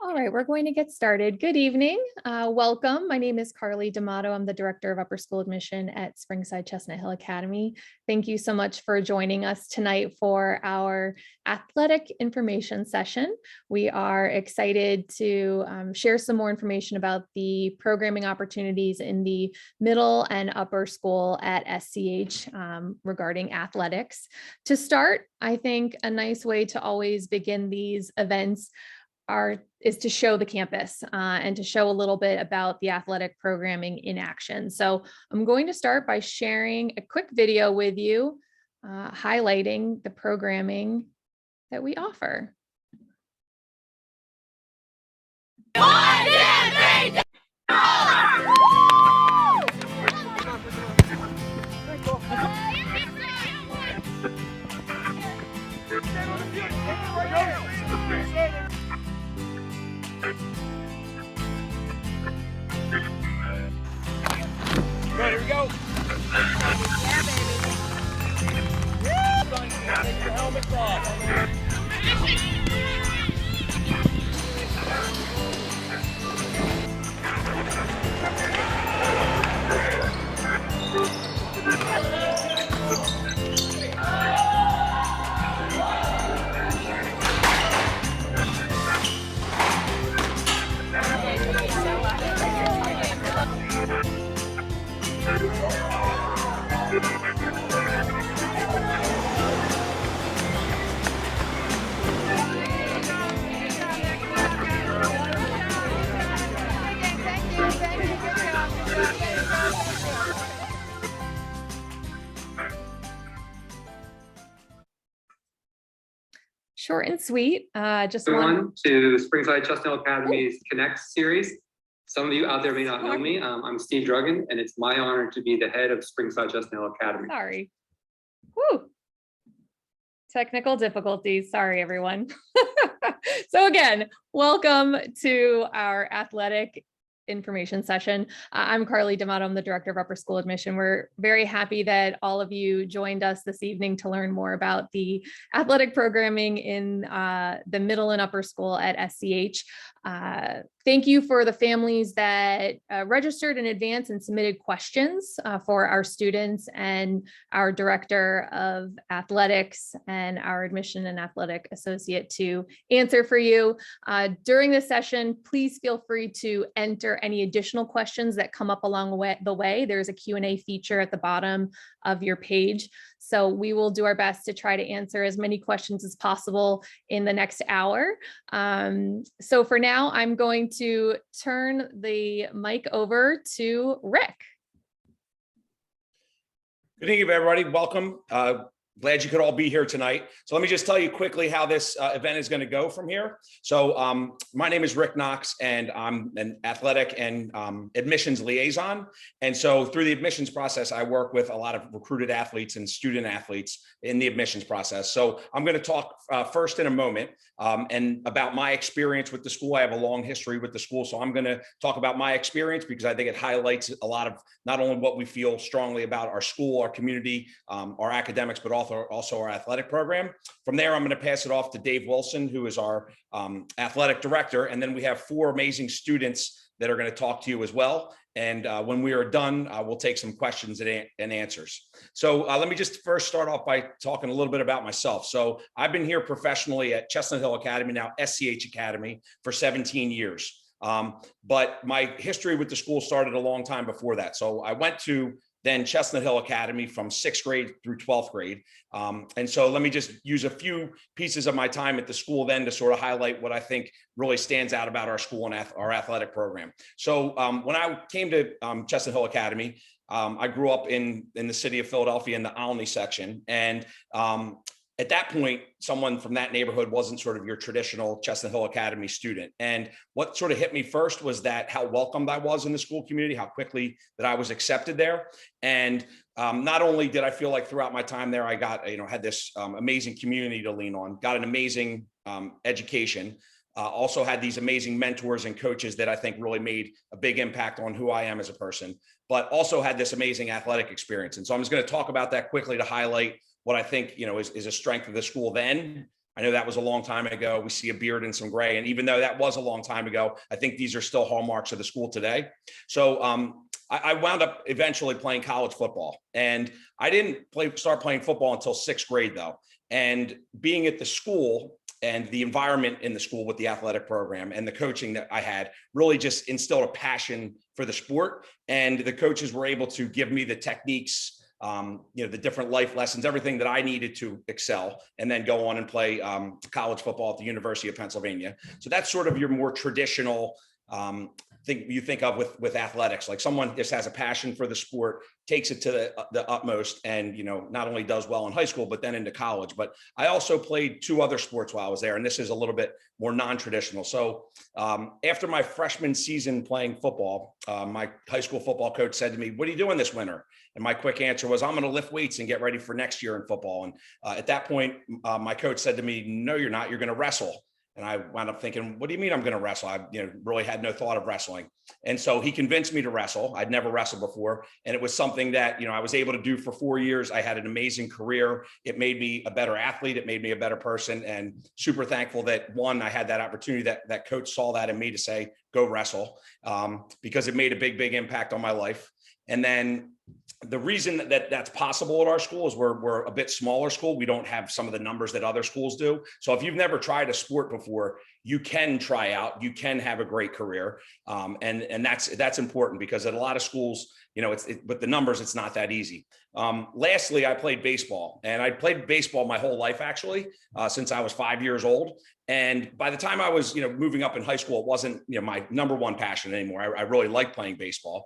All right, we're going to get started. Good evening. Welcome. My name is Carly D'Amato. I'm the Director of Upper School Admission at Springside Chestnut Hill Academy. Thank you so much for joining us tonight for our athletic information session. We are excited to share some more information about the programming opportunities in the middle and upper school at SCH regarding athletics. To start, I think a nice way to always begin these events is to show the campus and to show a little bit about the athletic programming in action. So I'm going to start by sharing a quick video with you highlighting the programming that we offer. 1, 2, 3, Good, here we go. Yeah, baby. Take your helmets off. Short and sweet. Just Everyone to Springside Chestnut Hill Academy's Connect series. Some of you out there may not know me. I'm Steve Druggan, and it's my honor to be the head of Springside Chestnut Hill Academy. Sorry. Woo. Technical difficulties. Sorry, everyone. So again, welcome to our athletic information session. I'm Carly D'Amato. I'm the Director of Upper School Admission. We're very happy that all of you joined us this evening to learn more about the athletic programming in the middle and upper school at SCH. Thank you for the families that registered in advance and submitted questions for our students and our Director of Athletics and our Admission and Athletic Associate to answer for you. During this session, please feel free to enter any additional questions that come up along the way. There's a Q&A feature at the bottom of your page. So we will do our best to try to answer as many questions as possible in the next hour. So for now, I'm going to turn the mic over to Rick. Good evening, everybody. Welcome. Glad you could all be here tonight. So let me just tell you quickly how this event is going to go from here. So my name is Rick Knox, and I'm an athletic and admissions liaison. And so through the admissions process, I work with a lot of recruited athletes and student athletes in the admissions process. So I'm going to talk first in a moment and about my experience with the school. I have a long history with the school, so I'm going to talk about my experience because I think it highlights a lot of not only what we feel strongly about our school, our community, our academics, but also our athletic program. From there, I'm going to pass it off to Dave Wilson, who is our athletic director. And then we have 4 amazing students that are going to talk to you as well. And when we are done, we'll take some questions and answers. So let me just first start off by talking a little bit about myself. So I've been here professionally at Chestnut Hill Academy, now SCH Academy, for 17 years. But my history with the school started a long time before that. So I went to then Chestnut Hill Academy from 6th grade through 12th grade. And so let me just use a few pieces of my time at the school then to sort of highlight what I think really stands out about our school and our athletic program. So when I came to Chestnut Hill Academy, I grew up in the city of Philadelphia in the Olney section. And at that point, someone from that neighborhood wasn't sort of your traditional Chestnut Hill Academy student. And what sort of hit me first was that how welcomed I was in the school community, how quickly that I was accepted there. And not only did I feel like throughout my time there, I got, had this amazing community to lean on, got an amazing education, also had these amazing mentors and coaches that I think really made a big impact on who I am as a person, but also had this amazing athletic experience. And so I'm just going to talk about that quickly to highlight what I think, is a strength of the school then I know that was a long time ago. We see a beard and some gray. And even though that was a long time ago, I think these are still hallmarks of the school today. So I wound up eventually playing college football. And I didn't start playing football until 6th grade, though. And being at the school and the environment in the school with the athletic program and the coaching that I had really just instilled a passion for the sport. And the coaches were able to give me the techniques, the different life lessons, everything that I needed to excel, and then go on and play college football at the University of Pennsylvania. So that's sort of your more traditional thing you think of with athletics, like someone just has a passion for the sport, takes it to the utmost, and not only does well in high school, but then into college. But I also played 2 other sports while I was there, and this is a little bit more non-traditional. So after my freshman season playing football, my high school football coach said to me, "What are you doing this winter?" And my quick answer was, "I'm going to lift weights and get ready for next year in football." And at that point, my coach said to me, "No, you're not. You're going to wrestle." And I wound up thinking, what do you mean I'm going to wrestle? I really had no thought of wrestling. And so he convinced me to wrestle. I'd never wrestled before. And it was something that, I was able to do for 4 years. I had an amazing career. It made me a better athlete. It made me a better person, and super thankful that, one, I had that opportunity, that coach saw that in me to say, go wrestle, because it made a big, big impact on my life. And then the reason that that's possible at our school is we're a bit smaller school. We don't have some of the numbers that other schools do. So if you've never tried a sport before, you can try out, you can have a great career. And that's important, because at a lot of schools, with the numbers, it's not that easy. Lastly, I played baseball, and I played baseball my whole life, actually, since I was 5 years old. And by the time I was, moving up in high school, it wasn't, my number one passion anymore. I really liked playing baseball,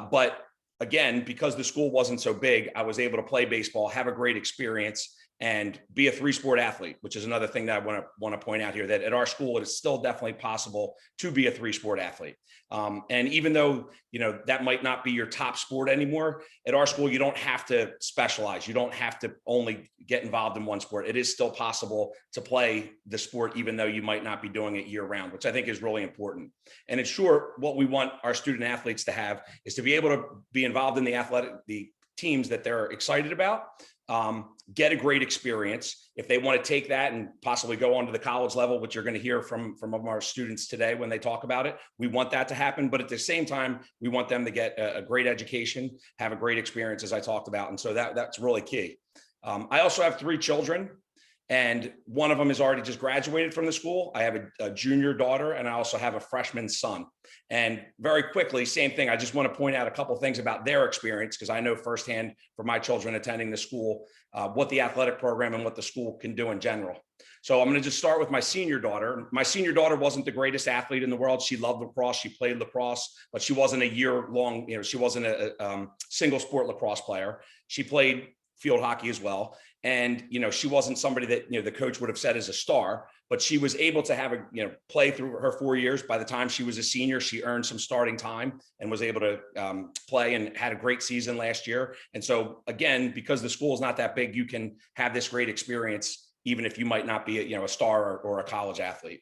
but again, because the school wasn't so big, I was able to play baseball, have a great experience, and be a 3-sport athlete, which is another thing that I want to point out here, that at our school, it is still definitely possible to be a 3-sport athlete. And even though, that might not be your top sport anymore, at our school, you don't have to specialize. You don't have to only get involved in one sport. It is still possible to play the sport, even though you might not be doing it year round, which I think is really important. And in short, what we want our student athletes to have is to be able to be involved in the teams that they're excited about, get a great experience. If they want to take that and possibly go on to the college level, which you're going to hear from our students today when they talk about it, we want that to happen. But at the same time, we want them to get a great education, have a great experience, as I talked about. And so that's really key. I also have 3 children, and one of them has already just graduated from the school. I have a junior daughter, and I also have a freshman son. And very quickly, same thing. I just want to point out a couple of things about their experience, because I know firsthand from my children attending the school, what the athletic program and what the school can do in general. So I'm going to just start with my senior daughter. My senior daughter wasn't the greatest athlete in the world. She loved lacrosse. She played lacrosse, but she wasn't a year-long, she wasn't a single sport lacrosse player. She played field hockey as well. And, she wasn't somebody that, the coach would have said is a star, but she was able to have play through her 4 years. By the time she was a senior, she earned some starting time and was able to play, and had a great season last year. And so again, because the school is not that big, you can have this great experience, even if you might not be a star or a college athlete.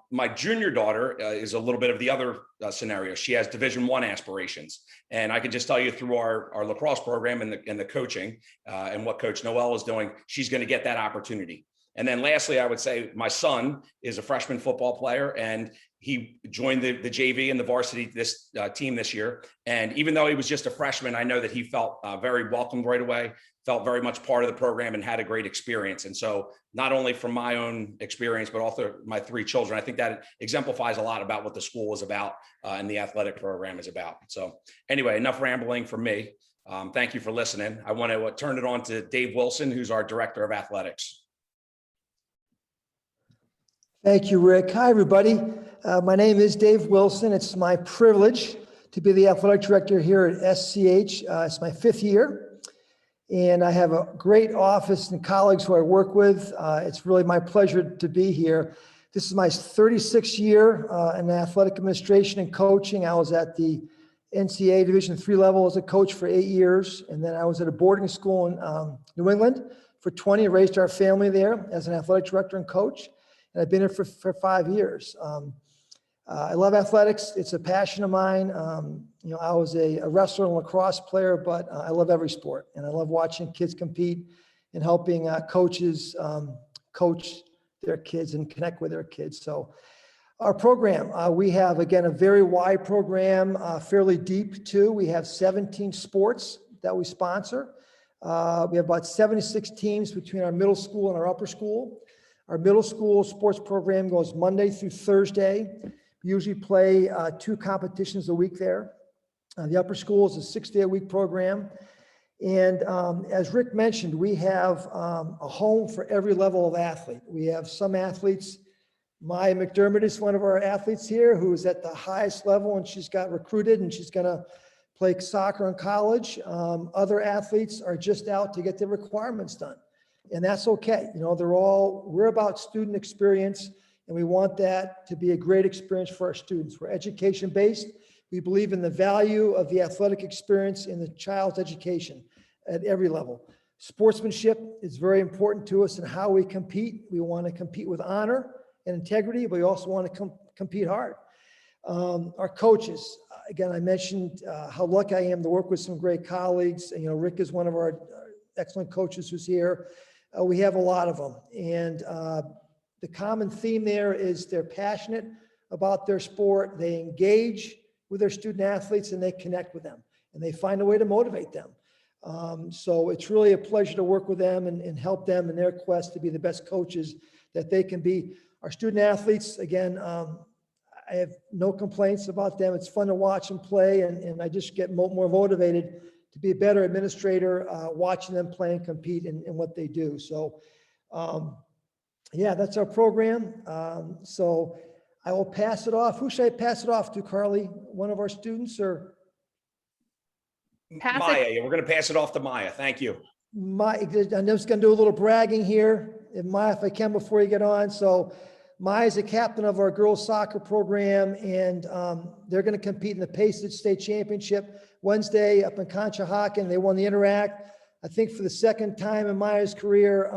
My junior daughter is a little bit of the other scenario. She has Division I aspirations, and I can just tell you through our lacrosse program and the coaching and what Coach Noel is doing, she's going to get that opportunity. And then lastly, I would say my son is a freshman football player, and he joined the JV and the varsity team this year. And even though he was just a freshman, I know that he felt very welcomed right away, felt very much part of the program, and had a great experience. And so not only from my own experience, but also my 3 children, I think that exemplifies a lot about what the school is about and the athletic program is about. So anyway, enough rambling from me. Thank you for listening. I want to turn it on to Dave Wilson, who's our Director of Athletics. Thank you, Rick. Hi, everybody. My name is Dave Wilson. It's my privilege to be the athletic director here at SCH. It's my 5th year, and I have a great office and colleagues who I work with. It's really my pleasure to be here. This is my 36th year in athletic administration and coaching. I was at the NCAA Division III level as a coach for 8 years, and then I was at a boarding school in New England for 20, raised our family there as an athletic director and coach. And I've been here for 5 years. I love athletics. It's a passion of mine. I was a wrestler and lacrosse player, but I love every sport. And I love watching kids compete and helping coaches coach their kids and connect with their kids. So our program, we have, again, a very wide program, fairly deep too. We have 17 sports that we sponsor. We have about 76 teams between our middle school and our upper school. Our middle school sports program goes Monday through Thursday. We usually play 2 competitions a week there. The upper school is a 6-day-a-week program. And as Rick mentioned, we have a home for every level of athlete. We have some athletes. Mcdermott is one of our athletes here who is at the highest level, and she's got recruited and she's going to play soccer in college. Other athletes are just out to get their requirements done. And that's okay. You know, we're about student experience, and we want that to be a great experience for our students. We're education-based. We believe in the value of the athletic experience in the child's education at every level. Sportsmanship is very important to us in how we compete. We want to compete with honor and integrity, but we also want to compete hard. Our coaches, again, I mentioned how lucky I am to work with some great colleagues. You know, Rick is one of our excellent coaches who's here. We have a lot of them. And the common theme there is they're passionate about their sport. They engage with their student athletes and they connect with them and they find a way to motivate them. So it's really a pleasure to work with them and help them in their quest to be the best coaches that they can be. Our student athletes, again, I have no complaints about them. It's fun to watch them play, and I just get more motivated to be a better administrator watching them play and compete in what they do. So, yeah, that's our program. So I will pass it off. Who should I pass it off to, Carly? One of our students or? Pass it. Maya, yeah, we're going to pass it off to Maya. Thank you. I'm just going to do a little bragging here. And Maya, if I can, before you get on. So Maya is the captain of our girls soccer program, and they're going to compete in the Paysage State Championship Wednesday up in Conshohocken. They won the Interact, I think, for the 2nd time in Maya's career.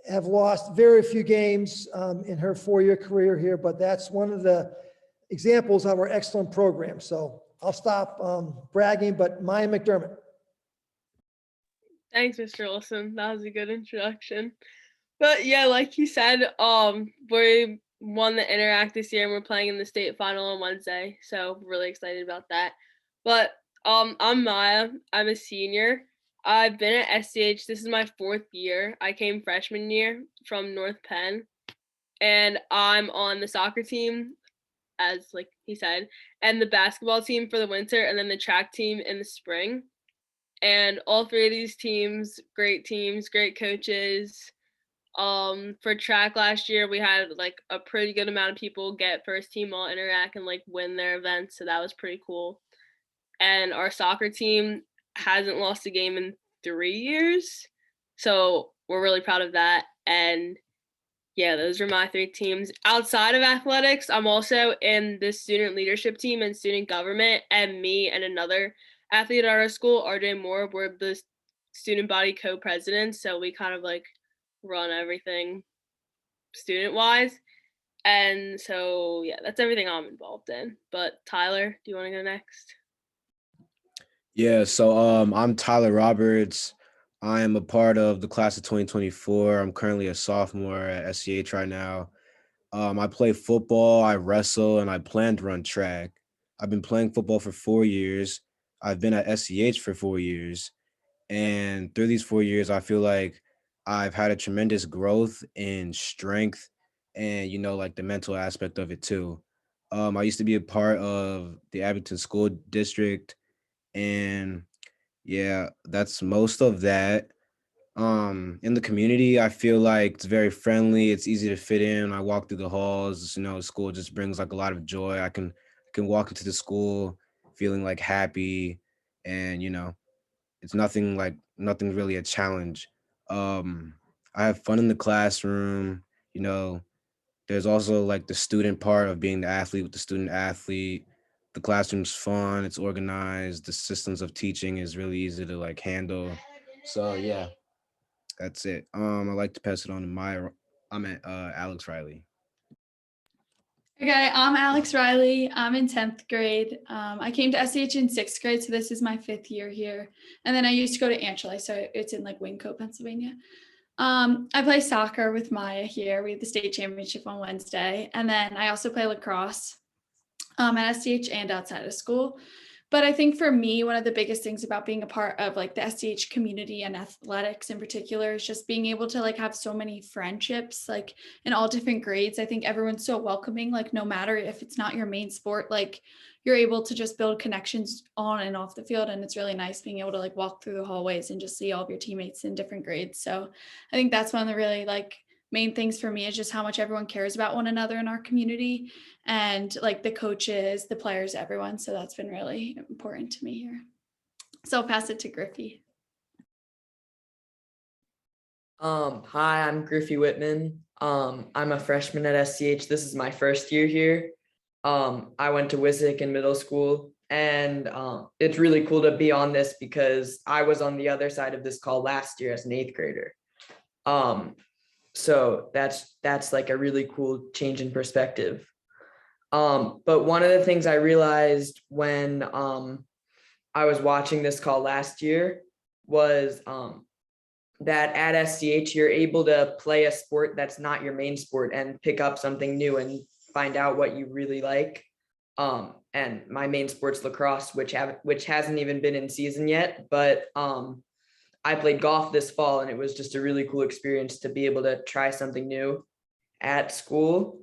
Have lost very few games in her 4-year career here, but that's one of the examples of our excellent program. So I'll stop bragging, but Maya Mcdermott. Thanks, Mr. Wilson. That was a good introduction. But yeah, like you said, we won the Interact this year and we're playing in the state final on Wednesday. So really excited about that. But I'm Maya. I'm a senior. I've been at SCH. This is my 4th year. I came freshman year from North Penn. And I'm on the soccer team, as like he said, and the basketball team for the winter, and then the track team in the spring. And all 3 of these teams, great coaches. For track last year, we had like a pretty good amount of people get first team all Interact and like win their events. So that was pretty cool. And our soccer team hasn't lost a game in 3 years. So we're really proud of that. And yeah, those are my 3 teams. Outside of athletics, I'm also in the student leadership team and student government, and me and another athlete at our school, RJ Moore, we're the student body co-presidents. So we kind of like run everything student wise. And so, yeah, that's everything I'm involved in. But Tyler, do you want to go next? Yeah, so I'm Tyler Roberts. I am a part of the class of 2024. I'm currently a sophomore at SCH right now. I play football, I wrestle, and I plan to run track. I've been playing football for 4 years. I've been at SCH for 4 years. And through these 4 years, I feel like I've had a tremendous growth in strength and, you know, like the mental aspect of it too. I used to be a part of the Abington School District, and yeah, that's most of that. In the community, I feel like it's very friendly. It's easy to fit in. I walk through the halls, you know, school just brings like a lot of joy. I can walk into the school feeling like happy, and you know, it's nothing really a challenge. I have fun in the classroom. You know, there's also like the student part of being the athlete with the student athlete. The classroom's fun, it's organized, the systems of teaching is really easy to like handle. So yeah, that's it. I'd like to pass it on to I'm at Alex Riley. Okay, I'm Alex Riley. I'm in 10th grade. I came to SCH in 6th grade, so this is my 5th year here. And then I used to go to Ancheli, so it's in like Wingcote, Pennsylvania. I play soccer with Maya here. We have the state championship on Wednesday. And then I also play lacrosse at SCH and outside of school. But I think for me, one of the biggest things about being a part of like the SCH community and athletics in particular is just being able to like have so many friendships, like in all different grades. I think everyone's so welcoming, like no matter if it's not your main sport, like you're able to just build connections on and off the field. And it's really nice being able to like walk through the hallways and just see all of your teammates in different grades. So I think that's one of the really like main things for me is just how much everyone cares about one another in our community and like the coaches, the players, everyone. So that's been really important to me here. So I'll pass it to Griffey. Hi, I'm Griffey Whitman. I'm a freshman at SCH. This is my first year here. I went to Wissahick in middle school, and it's really cool to be on this because I was on the other side of this call last year as an 8th grader. So that's like a really cool change in perspective. But one of the things I realized when I was watching this call last year was that at SCH, you're able to play a sport that's not your main sport and pick up something new and find out what you really like. And my main sport's lacrosse, which hasn't even been in season yet, but I played golf this fall, and it was just a really cool experience to be able to try something new at school.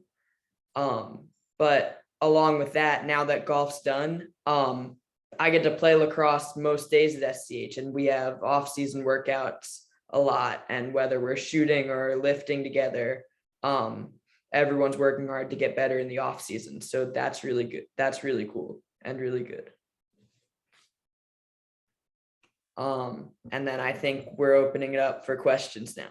But along with that, now that golf's done, I get to play lacrosse most days at SCH, and we have off-season workouts a lot. And whether we're shooting or lifting together, everyone's working hard to get better in the off season. So that's really good. That's really cool and really good. And then I think we're opening it up for questions now.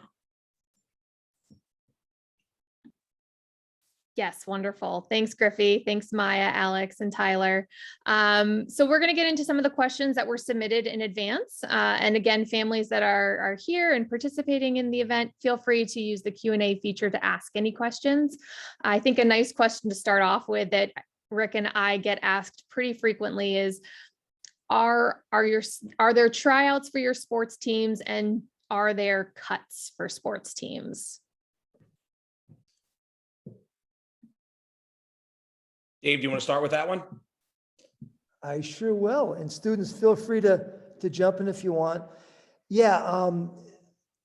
Yes, wonderful. Thanks, Griffey. Thanks, Maya, Alex, and Tyler. So we're going to get into some of the questions that were submitted in advance. And again, families that are here and participating in the event, feel free to use the Q&A feature to ask any questions. I think a nice question to start off with that Rick and I get asked pretty frequently is, are there tryouts for your sports teams, and are there cuts for sports teams? Dave, do you want to start with that one? I sure will. And students, feel free to jump in if you want. Yeah,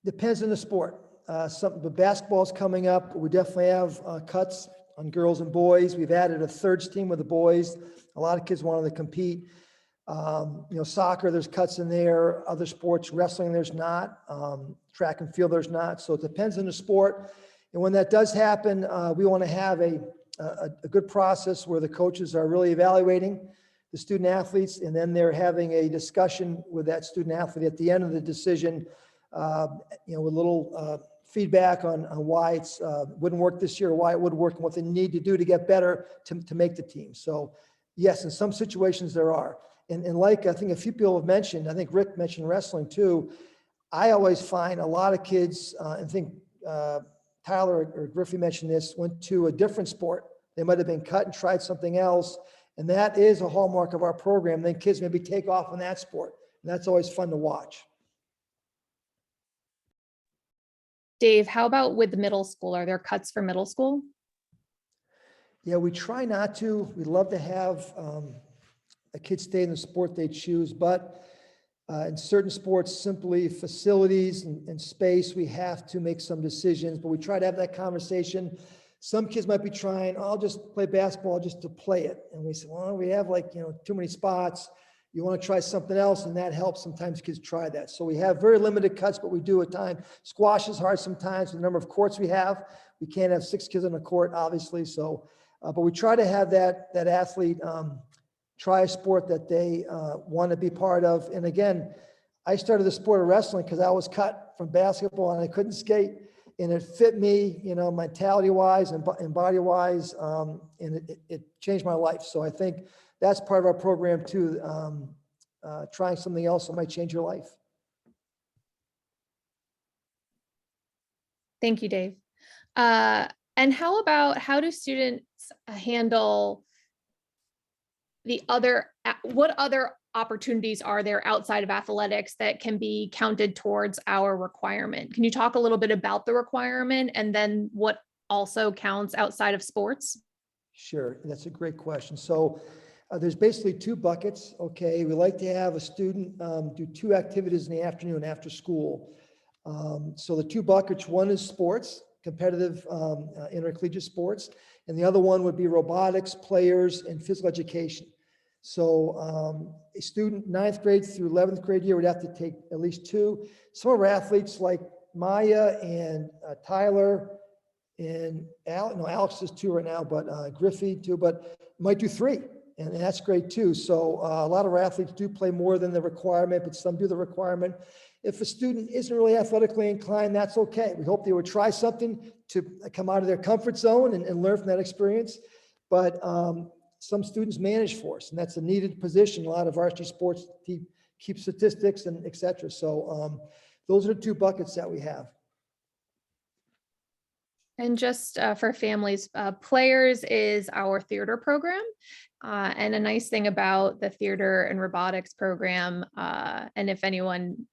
depends on the sport. The basketball's coming up. We definitely have cuts on girls and boys. We've added a thirds team with the boys. A lot of kids wanted to compete. Soccer, there's cuts in there. Other sports, wrestling, there's not. Track and field, there's not. So it depends on the sport. And when that does happen, we want to have a good process where the coaches are really evaluating the student athletes, and then they're having a discussion with that student athlete at the end of the decision, with a little feedback on why it's wouldn't work this year, or why it would work, and what they need to do to get better to make the team. So yes, in some situations there are. And like I think a few people have mentioned, I think Rick mentioned wrestling too. I always find a lot of kids, and think Tyler or Griffey mentioned this, went to a different sport. They might have been cut and tried something else. And that is a hallmark of our program. Then kids maybe take off in that sport. And that's always fun to watch. Dave, how about with middle school? Are there cuts for middle school? Yeah, we try not to. We love to have a kid stay in the sport they choose, but in certain sports, simply facilities and space, we have to make some decisions, but we try to have that conversation. Some kids might be trying, I'll just play basketball just to play it. And we say, well, we have too many spots. You want to try something else, and that helps. Sometimes kids try that. So we have very limited cuts, but we do at times. Squash is hard sometimes with the number of courts we have. We can't have 6 kids on a court, obviously. So, but we try to have that athlete try a sport that they want to be part of. And again, I started the sport of wrestling because I was cut from basketball and I couldn't skate. And it fit me, mentality-wise and body-wise, and it changed my life. So I think that's part of our program too, trying something else that might change your life. Thank you, Dave. And how do students handle what other opportunities are there outside of athletics that can be counted towards our requirement? Can you talk a little bit about the requirement and then what also counts outside of sports? Sure, that's a great question. So there's basically two buckets. Okay, we like to have a student do two activities in the afternoon after school. So the two buckets, one is sports, competitive intercollegiate sports, and the other one would be robotics, players, and physical education. So a student 9th grade through 11th grade year would have to take at least two. Some of our athletes like Maya and Tyler and Alex is two right now, but Griffey too, but might do three. And that's great too. So a lot of our athletes do play more than the requirement, but some do the requirement. If a student isn't really athletically inclined, that's okay. We hope they would try something to come out of their comfort zone and learn from that experience. But some students manage for us, and that's a needed position. A lot of varsity sports keep statistics and et cetera. So those are the two buckets that we have. And just for families, Players is our theater program. And a nice thing about the theater and robotics program, and if anyone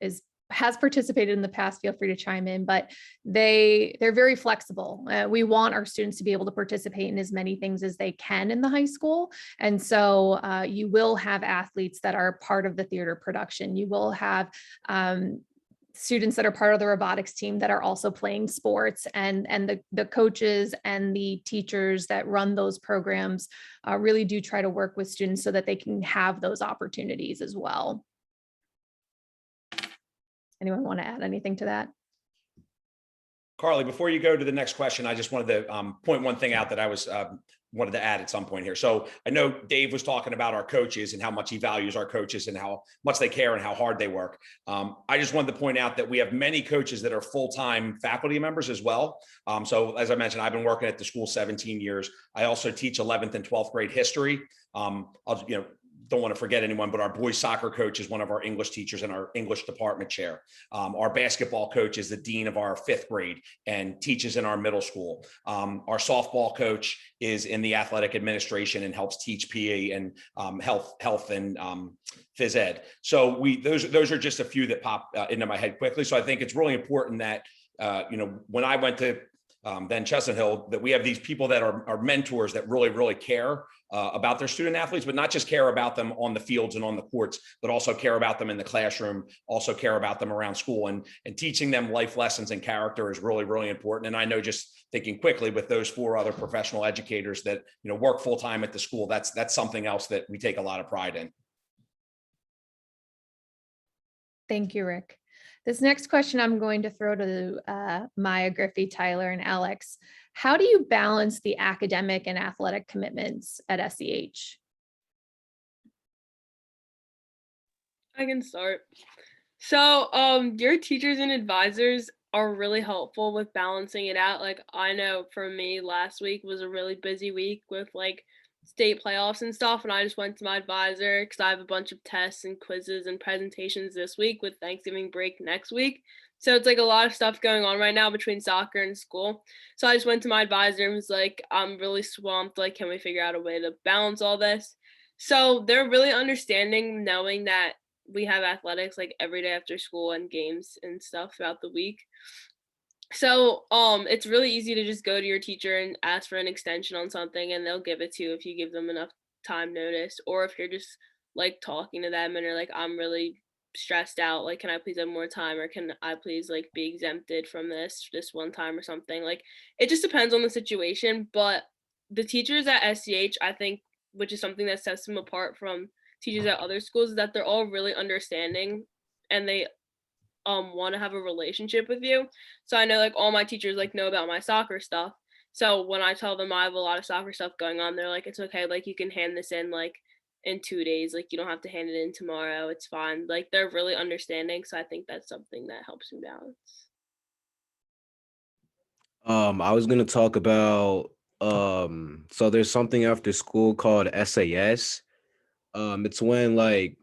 has participated in the past, feel free to chime in, but they're very flexible. We want our students to be able to participate in as many things as they can in the high school. And so you will have athletes that are part of the theater production. You will have students that are part of the robotics team that are also playing sports, and the coaches and the teachers that run those programs really do try to work with students so that they can have those opportunities as well. Anyone want to add anything to that? Carly, before you go to the next question, I just wanted to point one thing out that I wanted to add at some point here. So I know Dave was talking about our coaches and how much he values our coaches and how much they care and how hard they work. I just wanted to point out that we have many coaches that are full-time faculty members as well. So as I mentioned, I've been working at the school 17 years. I also teach 11th and 12th grade history. Don't want to forget anyone, but our boys soccer coach is one of our English teachers and our English department chair. Our basketball coach is the dean of our 5th grade and teaches in our middle school. Our softball coach is in the athletic administration and helps teach PE and health and phys ed. So those are just a few that pop into my head quickly. So I think it's really important that when I went to then Chestnut Hill, that we have these people that are mentors that really care about their student athletes, but not just care about them on the fields and on the courts, but also care about them in the classroom, also care about them around school, and teaching them life lessons and character is really important. And I know, just thinking quickly, with those 4 other professional educators that work full time at the school, that's something else that we take a lot of pride in. Thank you, Rick. This next question I'm going to throw to Maya, Griffey, Tyler, and Alex. How do you balance the academic and athletic commitments at SCH? I can start. So your teachers and advisors are really helpful with balancing it out. Like, I know for me, last week was a really busy week with like state playoffs and stuff, and I just went to my advisor because I have a bunch of tests and quizzes and presentations this week with Thanksgiving break next week. So it's like a lot of stuff going on right now between soccer and school. So I just went to my advisor and was like, I'm really swamped. Like, can we figure out a way to balance all this? So they're really understanding, knowing that we have athletics like every day after school and games and stuff throughout the week. So it's really easy to just go to your teacher and ask for an extension on something, and they'll give it to you if you give them enough time notice, or if you're just like talking to them and are like, I'm really stressed out, like, can I please have more time, or can I please like be exempted from this one time or something. Like, it just depends on the situation. But the teachers at SCH, I think, which is something that sets them apart from teachers at other schools, is that they're all really understanding and they want to have a relationship with you. So I know like all my teachers like know about my soccer stuff. So when I tell them I have a lot of soccer stuff going on, they're like, it's okay, like you can hand this in like in 2 days, like you don't have to hand it in tomorrow, it's fine. Like, they're really understanding. So I think that's something that helps me balance. I was gonna talk about so there's something after school called SAS. It's when, like,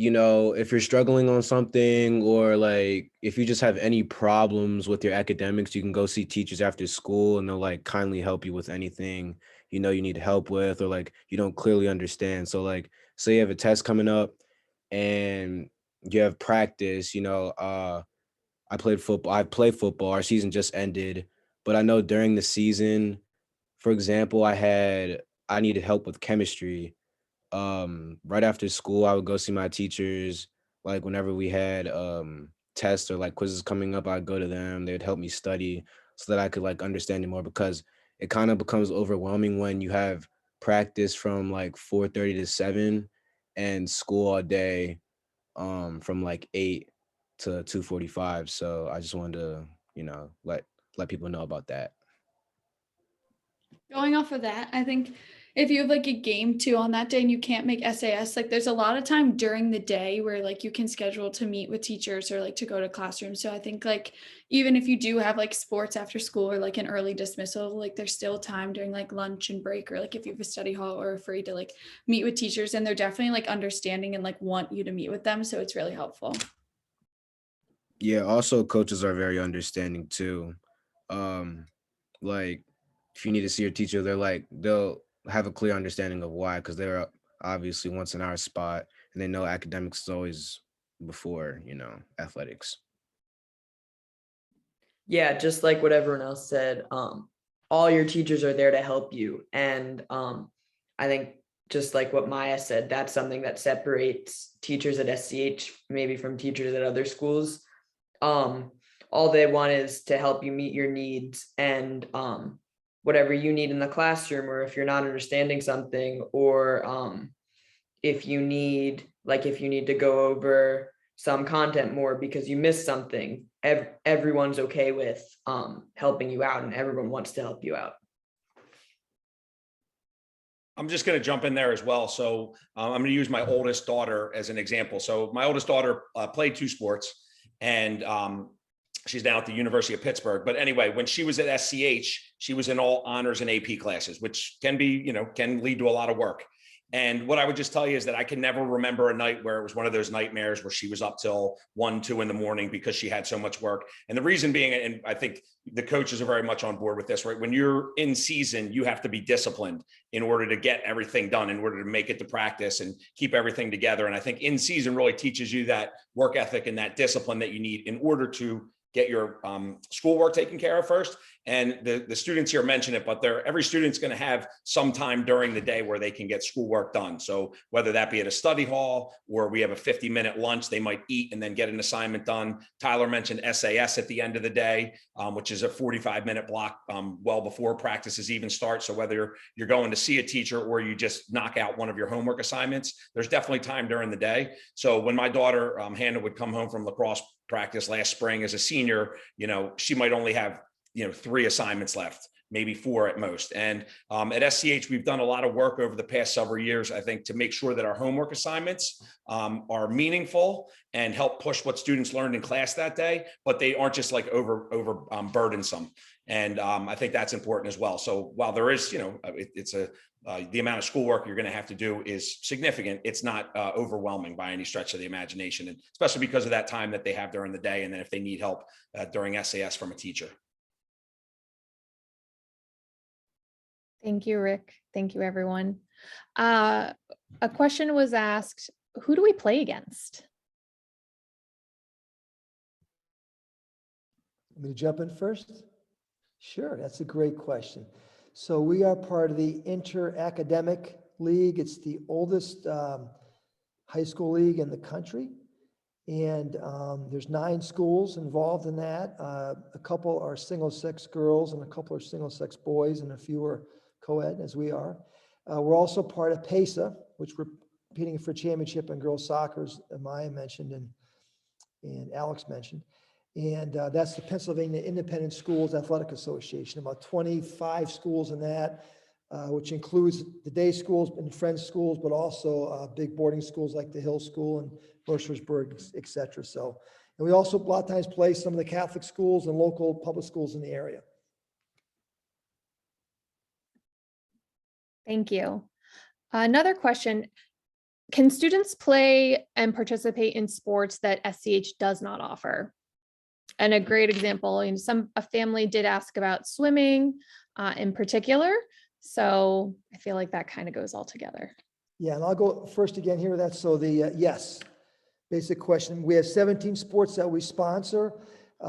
if you're struggling on something, or like if you just have any problems with your academics, you can go see teachers after school and they'll like kindly help you with anything. you know you need help with, or like you don't clearly understand. So like say you have a test coming up and you have practice, you know, I play football. Our season just ended, but I know during the season, for example, I needed help with chemistry. Right after school, I would go see my teachers. Like whenever we had tests or like quizzes coming up, I'd go to them. They would help me study so that I could like understand it more, because it kind of becomes overwhelming when you have practice from like 4:30 to 7 and school all day from like 8 to 2:45. So I just wanted to, you know, let people know about that. Going off of that, I think if you have like a game too on that day and you can't make SAS, like there's a lot of time during the day where like you can schedule to meet with teachers or like to go to classrooms. So I think like even if you do have like sports after school or like an early dismissal, like there's still time during like lunch and break, or like if you have a study hall or free to like meet with teachers, and they're definitely like understanding and like want you to meet with them. So it's really helpful. Yeah, also coaches are very understanding too. Um, like if you need to see your teacher, they'll have a clear understanding of why, because they're obviously once in our spot and they know academics is always before, you know, athletics. Yeah, just like what everyone else said, all your teachers are there to help you. And I think just like what Maya said, that's something that separates teachers at SCH maybe from teachers at other schools. All they want is to help you meet your needs, and whatever you need in the classroom, or if you're not understanding something, or if you need to go over some content more because you missed something, everyone's okay with helping you out, and everyone wants to help you out. I'm just going to jump in there as well. So I'm going to use my oldest daughter as an example. So my oldest daughter played 2 sports, and she's now at the University of Pittsburgh. But anyway, when she was at SCH, she was in all honors and AP classes, which can be, you know, can lead to a lot of work. And what I would just tell you is that I can never remember a night where it was one of those nightmares where she was up till 1, 2 in the morning because she had so much work. And the reason being, and I think the coaches are very much on board with this, right? When you're in season, you have to be disciplined in order to get everything done, in order to make it to practice and keep everything together. And I think in season really teaches you that work ethic and that discipline that you need in order to get your schoolwork taken care of first. And the students here mention it, but every student's going to have some time during the day where they can get schoolwork done. So whether that be at a study hall, or we have a 50-minute lunch, they might eat and then get an assignment done. Tyler mentioned SAS at the end of the day, which is a 45-minute block well before practices even start. So whether you're going to see a teacher or you just knock out one of your homework assignments, there's definitely time during the day. So when my daughter Hannah would come home from lacrosse practice last spring as a senior, you know, she might only have, you know, 3 assignments left, maybe 4 at most. And at SCH, we've done a lot of work over the past several years, I think, to make sure that our homework assignments are meaningful and help push what students learned in class that day, but they aren't just like over burdensome. And I think that's important as well. So while there is, you know, the amount of schoolwork you're going to have to do is significant, it's not overwhelming by any stretch of the imagination, and especially because of that time that they have during the day. And then if they need help during SAS from a teacher. Thank you, Rick. Thank you, everyone. A question was asked, who do we play against? Want me to jump in first? Sure, that's a great question. So we are part of the Inter-Academic League. It's the oldest high school league in the country. And there's 9 schools involved in that. A couple are single-sex girls and a couple are single-sex boys, and a few are co-ed, as we are. We're also part of PESA, which we're competing for championship in girls soccer, as Maya mentioned and Alex mentioned. And that's the Pennsylvania Independent Schools Athletic Association, about 25 schools in that, which includes the day schools and friends schools, but also big boarding schools like the Hill School and Mercersburg, et cetera. So, and we also a lot of times play some of the Catholic schools and local public schools in the area. Thank you. Another question, can students play and participate in sports that SCH does not offer? And a great example, you know, a family did ask about swimming in particular. So I feel like that kind of goes all together. Yeah, and I'll go first again here with that. So the, yes, basic question. We have 17 sports that we sponsor.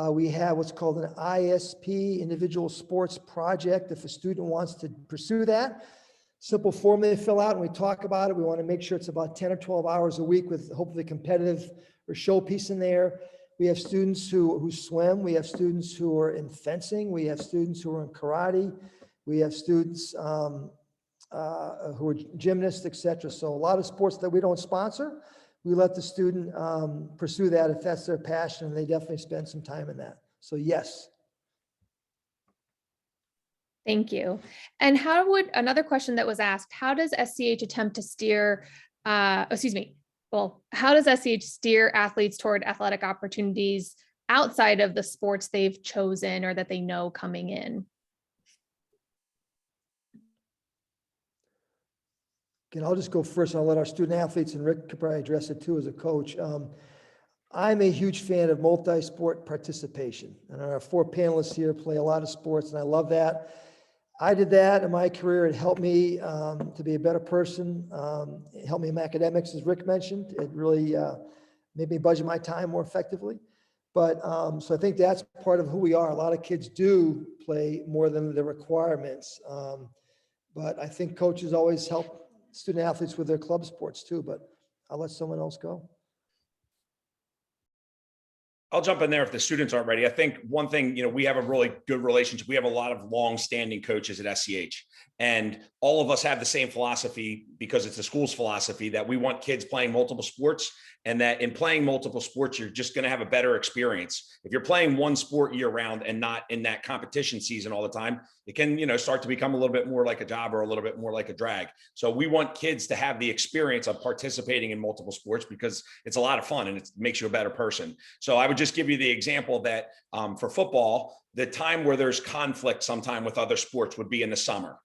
We have what's called an ISP, Individual Sports Project. If a student wants to pursue that, simple form they fill out and we talk about it. We want to make sure it's about 10 or 12 hours a week with hopefully competitive or showpiece in there. We have students who swim. We have students who are in fencing. We have students who are in karate. We have students who are gymnasts, et cetera. So a lot of sports that we don't sponsor, we let the student pursue that if that's their passion, and they definitely spend some time in that. So yes. Thank you. And how would, another question that was asked, how does SCH attempt to steer, how does SCH steer athletes toward athletic opportunities outside of the sports they've chosen or that they know coming in? Again, I'll just go first. I'll let our student athletes, and Rick could probably address it too as a coach. I'm a huge fan of multi-sport participation, and our 4 panelists here play a lot of sports, and I love that. I did that in my career. It helped me to be a better person. It helped me in academics, as Rick mentioned. It really made me budget my time more effectively. But so I think that's part of who we are. A lot of kids do play more than the requirements. But I think coaches always help student athletes with their club sports too, but I'll let someone else go. I'll jump in there if the students aren't ready. I think one thing, we have a really good relationship. We have a lot of long-standing coaches at SCH, and all of us have the same philosophy because it's the school's philosophy that we want kids playing multiple sports, and that in playing multiple sports, you're just going to have a better experience. If you're playing one sport year round and not in that competition season all the time, it can, start to become a little bit more like a job or a little bit more like a drag. So we want kids to have the experience of participating in multiple sports because it's a lot of fun and it makes you a better person. So I would just give you the example that for football, the time where there's conflict sometime with other sports would be in the summer.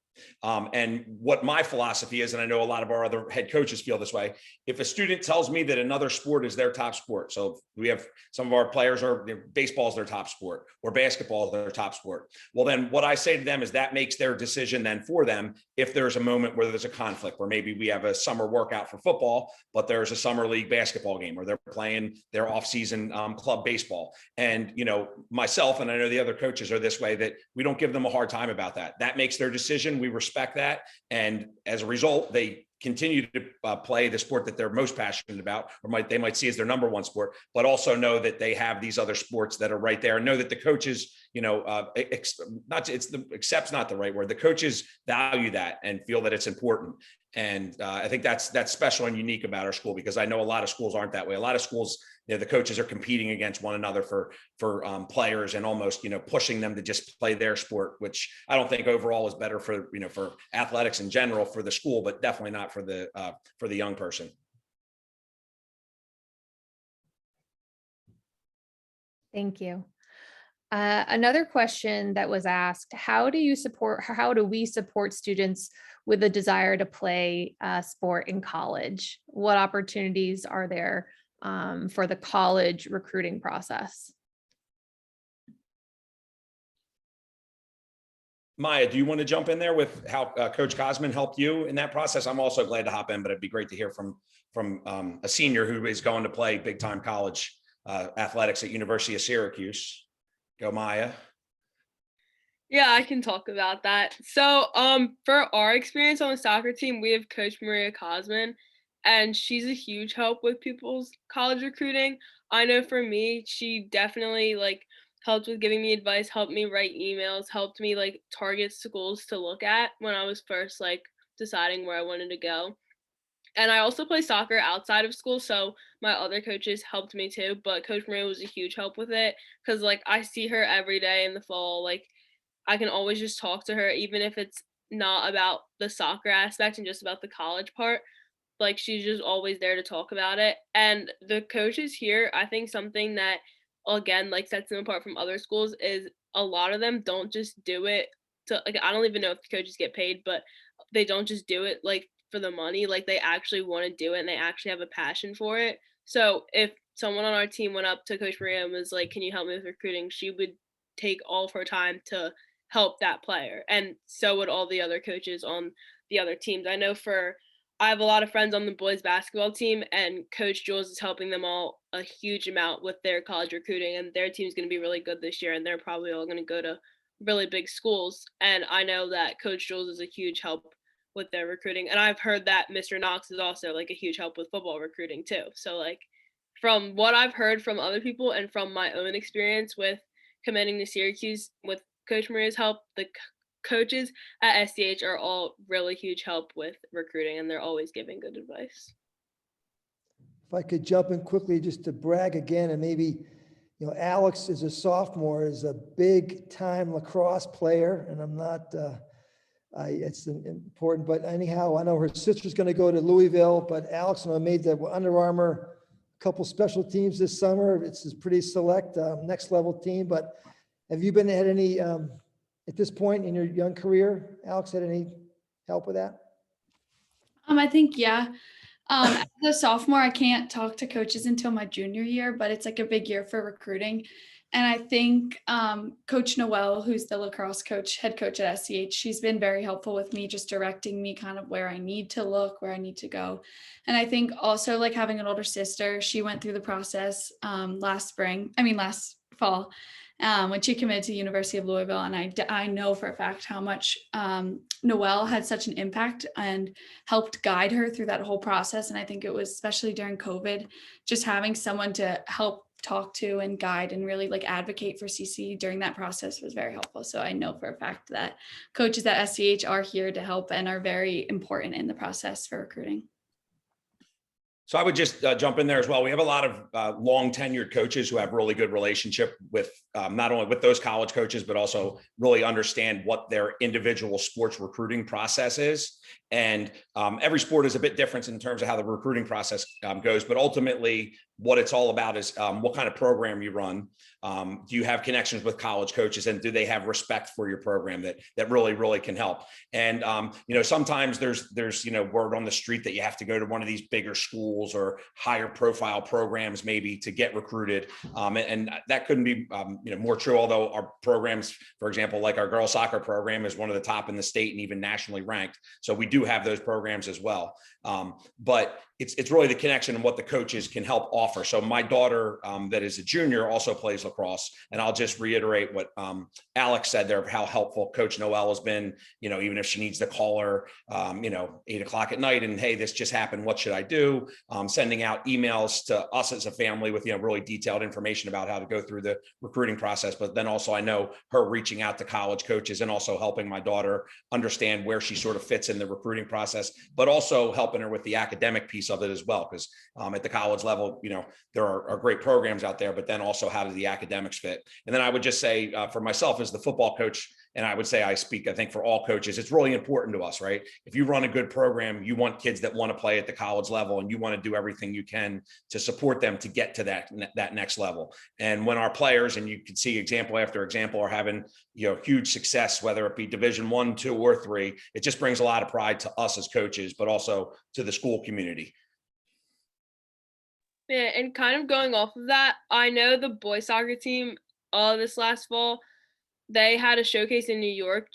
And what my philosophy is, and I know a lot of our other head coaches feel this way, if a student tells me that another sport is their top sport, so we have some of our players are baseball is their top sport or basketball is their top sport. Well, then what I say to them is that makes their decision then for them. If there's a moment where there's a conflict, where maybe we have a summer workout for football, but there's a summer league basketball game, or they're playing their off-season club baseball. And, myself, and I know the other coaches are this way, that we don't give them a hard time about that. That makes their decision. We respect that. And as a result, they continue to play the sport that they're most passionate about, or they might see as their number one sport, but also know that they have these other sports that are right there, and know that the coaches, accept's not the right word. The coaches value that and feel that it's important. And I think that's special and unique about our school, because I know a lot of schools aren't that way. A lot of schools, the coaches are competing against one another for players, and almost, pushing them to just play their sport, which I don't think overall is better for, for athletics in general for the school, but definitely not for the young person. Thank you. Another question that was asked, how do we support students with a desire to play sport in college? What opportunities are there for the college recruiting process? Maya, do you want to jump in there with how Coach Cosman helped you in that process? I'm also glad to hop in, but it'd be great to hear from a senior who is going to play big time college athletics at University of Syracuse. Go, Maya. Yeah, I can talk about that. So, for our experience on the soccer team, we have Coach Maria Cosman, and she's a huge help with people's college recruiting. I know for me, she definitely helped with giving me advice, helped me write emails, helped me target schools to look at when I was first deciding where I wanted to go. And I also play soccer outside of school, so my other coaches helped me too, but Coach Maria was a huge help with it, because I see her every day in the fall. I can always just talk to her, even if it's not about the soccer aspect and just about the college part. She's just always there to talk about it. And the coaches here, I think something that, again, sets them apart from other schools is a lot of them don't just do it to, I don't even know if the coaches get paid, but they don't just do it for the money. They actually want to do it, and they actually have a passion for it. So if someone on our team went up to Coach Maria and was like, "Can you help me with recruiting?" she would take all of her time to help that player. And so would all the other coaches on the other teams. I have a lot of friends on the boys basketball team, and Coach Jules is helping them all a huge amount with their college recruiting, and their team's going to be really good this year, and they're probably all going to go to really big schools. And I know that Coach Jules is a huge help with their recruiting. And I've heard that Mr. Knox is also like a huge help with football recruiting too. So like from what I've heard from other people and from my own experience with committing to Syracuse with Coach Maria's help, the coaches at SCH are all really huge help with recruiting, and they're always giving good advice. If I could jump in quickly just to brag again, and maybe, Alex is a sophomore, is a big time lacrosse player, and I'm not, it's important, but anyhow, I know her sister's going to go to Louisville, but Alex and I made the Under Armour couple special teams this summer. It's a pretty select next level team, but have you had any, at this point in your young career, Alex, had any help with that? I think, yeah. As a sophomore, I can't talk to coaches until my junior year, but it's like a big year for recruiting. And I think Coach Noel, who's the lacrosse coach, head coach at SCH, she's been very helpful with me, just directing me kind of where I need to look, where I need to go. And I think also like having an older sister, she went through the process last fall. When she committed to the University of Louisville. And I know for a fact how much Noelle had such an impact and helped guide her through that whole process. And I think it was, especially during COVID, just having someone to help talk to and guide and really like advocate for CC during that process was very helpful. So I know for a fact that coaches at SCH are here to help and are very important in the process for recruiting. So I would just jump in there as well. We have a lot of long tenured coaches who have really good relationship with not only with those college coaches, but also really understand what their individual sports recruiting process is. And every sport is a bit different in terms of how the recruiting process goes. But ultimately, what it's all about is what kind of program you run. Do you have connections with college coaches, and do they have respect for your program that really can help? And sometimes there's word on the street that you have to go to one of these bigger schools or higher profile programs maybe to get recruited, and that couldn't be more true. Although our programs, for example, like our girls soccer program, is one of the top in the state and even nationally ranked. So we do have those programs as well. But it's really the connection and what the coaches can help offer. So my daughter that is a junior also plays lacrosse, and I'll just reiterate what Alex said there of how helpful Coach Noel has been. Even if she needs to call her 8:00 at night and, hey, this just happened, what should I do? Sending out emails to us as a family with really detailed information about how to go through the recruiting process. But then also I know her reaching out to college coaches and also helping my daughter understand where she sort of fits in the recruiting process, but also helping her with the academic piece of it as well. Because at the college level, there are great programs out there, but then also how do the academics fit? And then I would just say for myself as the football coach, and I would say I speak, I think, for all coaches, it's really important to us, right? If you run a good program, you want kids that want to play at the college level, and you want to do everything you can to support them to get to that next level. And when our players, and you can see example after example, are having huge success, whether it be Division 1, 2, or 3, it just brings a lot of pride to us as coaches, but also to the school community. Yeah, and kind of going off of that, I know the boys soccer team this last fall, they had a showcase in New York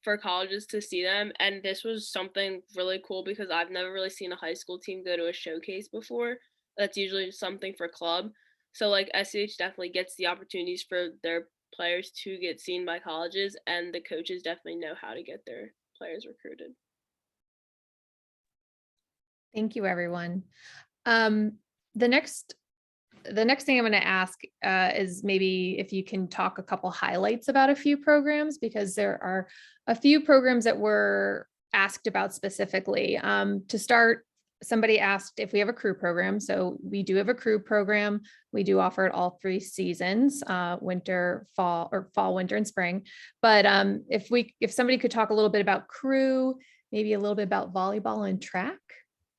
for colleges to see them. And this was something really cool because I've never really seen a high school team go to a showcase before. That's usually something for club. So like SCH definitely gets the opportunities for their players to get seen by colleges, and the coaches definitely know how to get their players recruited. Thank you, everyone. The next thing I'm going to ask is maybe if you can talk a couple highlights about a few programs, because there are a few programs that were asked about specifically. To start, somebody asked if we have a crew program. So we do have a crew program. We do offer it all 3 seasons, winter, fall, winter, and spring. But if somebody could talk a little bit about crew, maybe a little bit about volleyball and track,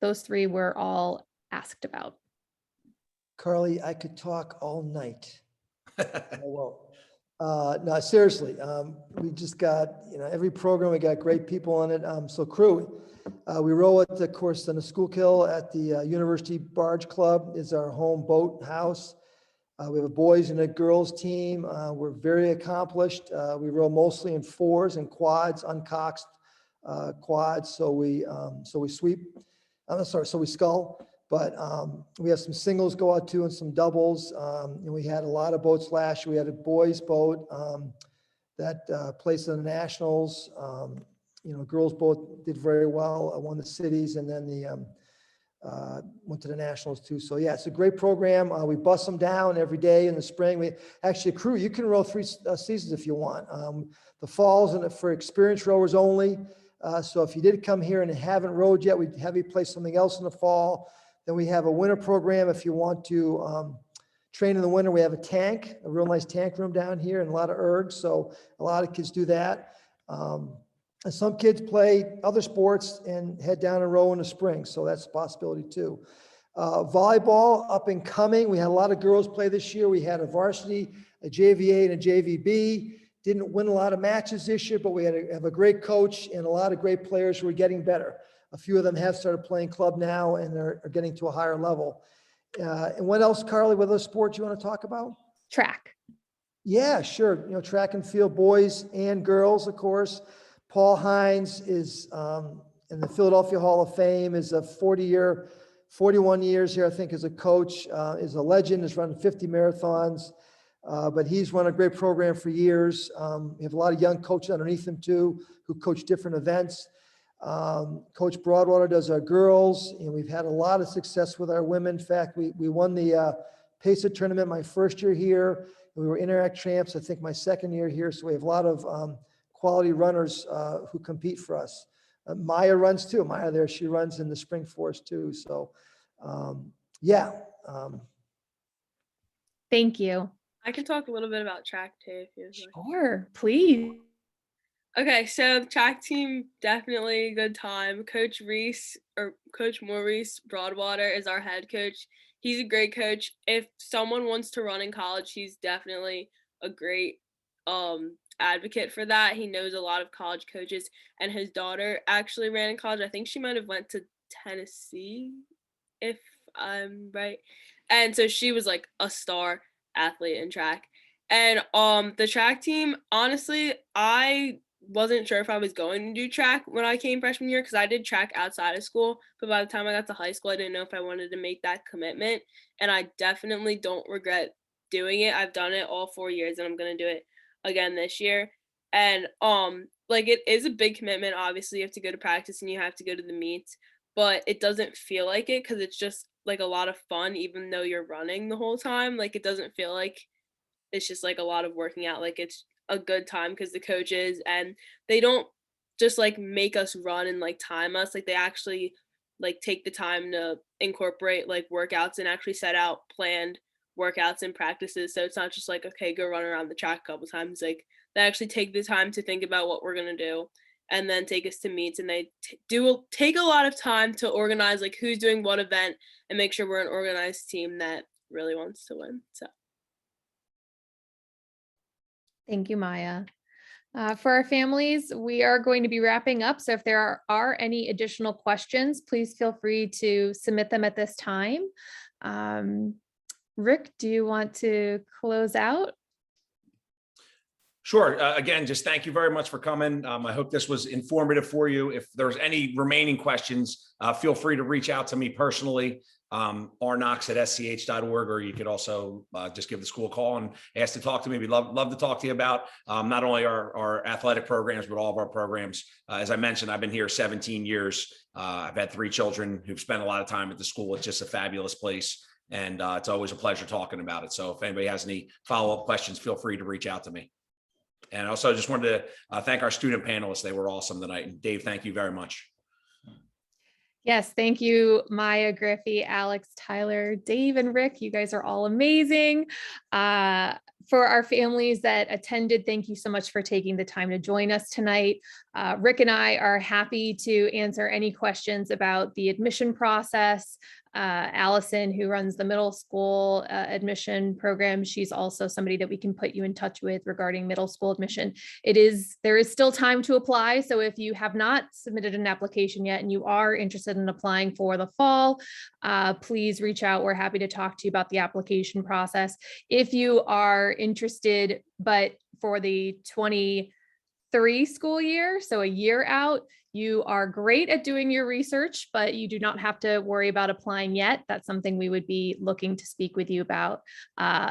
those 3 were all asked about. Carly, I could talk all night. I won't. No, seriously. We just got, every program, we got great people on it. So crew, we row it, of course, on the Schuylkill at the University Barge Club is our home boat house. We have a boys and a girls team. We're very accomplished. We row mostly in fours and quads, uncoxed quads. So we sweep. I'm sorry, so we scull. But we have some singles go out too and some doubles. And we had a lot of boats last year. We had a boys boat that placed in the nationals. Girls boat did very well. Won the cities, and then the went to the nationals too. So yeah, it's a great program. We bust them down every day in the spring. We actually accrue. You can row 3 seasons if you want. The falls and for experienced rowers only. So if you did come here and haven't rowed yet, we'd have you play something else in the fall. Then we have a winter program if you want to train in the winter. We have a real nice tank room down here and a lot of ergs. So a lot of kids do that. And some kids play other sports and head down and row in the spring. So that's a possibility too. Volleyball up and coming. We had a lot of girls play this year. We had a varsity, a JV-A and a JV-B. Didn't win a lot of matches this year, but we have a great coach and a lot of great players who are getting better. A few of them have started playing club now and are getting to a higher level. And what else, Carly, what other sports you want to talk about? Track. Yeah, sure. Track and field, boys and girls, of course. Paul Hines is in the Philadelphia Hall of Fame, is a 41 years here, I think, as a coach, is a legend, has run 50 marathons, but he's run a great program for years. We have a lot of young coaches underneath him too, who coach different events. Coach Broadwater does our girls, and we've had a lot of success with our women. In fact, we won the PACER tournament my first year here. We were Interact champs, I think, my second year here. So we have a lot of quality runners who compete for us. Maya runs too. Maya there, she runs in the Spring Forest too. So yeah. Thank you. I can talk a little bit about track too. If you'd like. Sure, please. Okay, so track team, definitely a good time. Coach Maurice Broadwater is our head coach. He's a great coach. If someone wants to run in college, he's definitely a great advocate for that. He knows a lot of college coaches, and his daughter actually ran in college. I think she might have went to Tennessee, if I'm right. And so she was like a star athlete in track. And the track team, honestly, I wasn't sure if I was going to do track when I came freshman year, because I did track outside of school, but by the time I got to high school, I didn't know if I wanted to make that commitment, and I definitely don't regret doing it. I've done it all 4 years, and I'm going to do it again this year. And like, it is a big commitment. Obviously, you have to go to practice and you have to go to the meets, but it doesn't feel like it, because it's just like a lot of fun, even though you're running the whole time. Like, it doesn't feel like it's just like a lot of working out. Like, it's a good time because the coaches, and they don't just like make us run and like time us. Like, they actually like take the time to incorporate like workouts and actually set out planned workouts and practices. So it's not just like, okay, go run around the track a couple times. Like, they actually take the time to think about what we're going to do and then take us to meets. And they take a lot of time to organize like who's doing what event and make sure we're an organized team that really wants to win. So Thank you, Maya. For our families, we are going to be wrapping up. So if there are any additional questions, please feel free to submit them at this time. Rick, do you want to close out? Sure. Again, just thank you very much for coming. I hope this was informative for you. If there's any remaining questions, feel free to reach out to me personally, rknox@sch.org, or you could also just give the school a call and ask to talk to me. We'd love to talk to you about not only our athletic programs, but all of our programs. As I mentioned, I've been here 17 years. I've had 3 children who've spent a lot of time at the school. It's just a fabulous place. And it's always a pleasure talking about it. So if anybody has any follow-up questions, feel free to reach out to me. And also just wanted to thank our student panelists. They were awesome tonight. And Dave, thank you very much. Yes, thank you, Maya, Griffey, Alex, Tyler, Dave, and Rick. You guys are all amazing. For our families that attended, thank you so much for taking the time to join us tonight. Rick and I are happy to answer any questions about the admission process. Allison, who runs the middle school admission program, she's also somebody that we can put you in touch with regarding middle school admission. There is still time to apply. So if you have not submitted an application yet and you are interested in applying for the fall, please reach out. We're happy to talk to you about the application process. If you are interested, but for the 23 school year, so a year out, you are great at doing your research, but you do not have to worry about applying yet. That's something we would be looking to speak with you about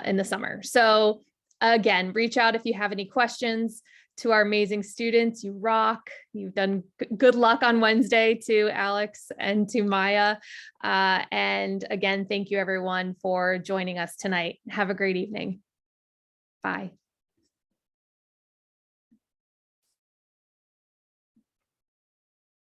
in the summer. So again, reach out if you have any questions. To our amazing students, you rock. You've done good luck on Wednesday to Alex and to Maya. And again, thank you everyone for joining us tonight. Have a great evening. Bye.